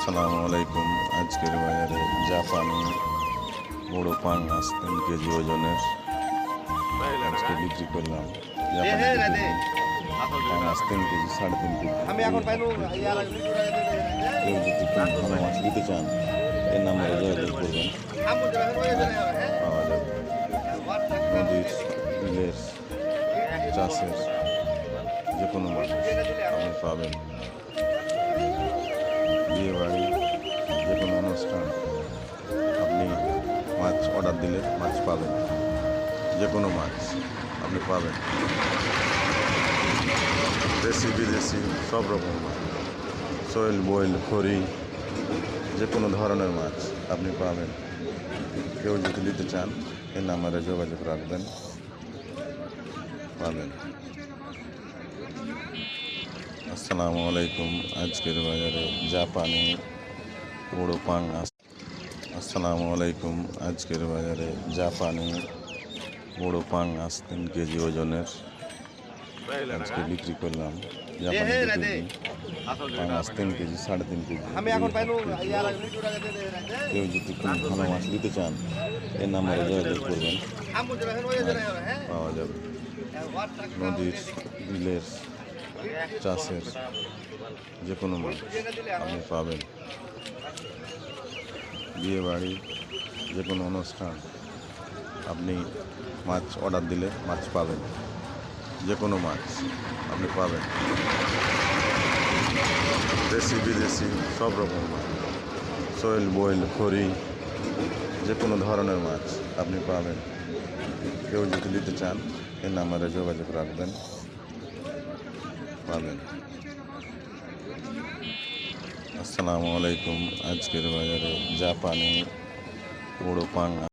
আসসালামু আলাইকুম। আজকের বাজারে জাপানি বড় পাঙ্গাস 3 কেজি ওজনের আজকে বিক্রি করলাম। জাপানি 2 কেজি পাঙ্গাস 3 কেজি 3.5 কেজি কেউ যদি কোনো ভালো মাছ নিতে চান এই নাম্বারে যোগাযোগ করবেন, পাওয়া যাবে। নদীর, বিলের, চাষের যে কোনো মাছ আপনি পাবেন। বিয়ে বাড়ি, যে কোনো অনুষ্ঠান আপনি মাছ অর্ডার দিলে মাছ পাবেন। যে কোনো মাছ আপনি পাবেন, দেশি বিদেশি সব রকম মাছ, সোয়েল বয়েল খড়ি যে কোনো ধরনের মাছ আপনি পাবেন। কেউ যদি নিতে চান এই নাম্বারে যোগাযোগ রাখবেন, পাবেন। আসসালামু আলাইকুম। আজকের বাজারে জাপানি বড় পাঙ্গাস। আসসালামু আলাইকুম। আজকের বাজারে জাপানি বড় পাঙ্গাস 3 কেজি ওজনের আজকে বিক্রি করলাম। জাপানি 2 কেজি পাঙ্গাস 3 কেজি 3.5 কেজি কেউ যদি কোনো ভালো মাছ নিতে চান এই নাম্বারে যোগাযোগ করবেন, পাওয়া যাবে। নদীর, বিলের, চাষের যে কোনো মাছ আপনি পাবেন। বিয়ে বাড়ি, যে কোনো অনুষ্ঠান আপনি মাছ অর্ডার দিলে মাছ পাবেন। যে কোনো মাছ আপনি পাবেন, দেশি বিদেশি সব রকম মাছ, সোয়েল বয়েল খড়ি যে কোনো ধরনের মাছ আপনি পাবেন। কেউ যদি নিতে চান এই নাম্বারে যোগাযোগ রাখবেন, পাবেন। আসসালামু আলাইকুম। আজকের বাজারে জাপানি বড় পাঙ্গাস।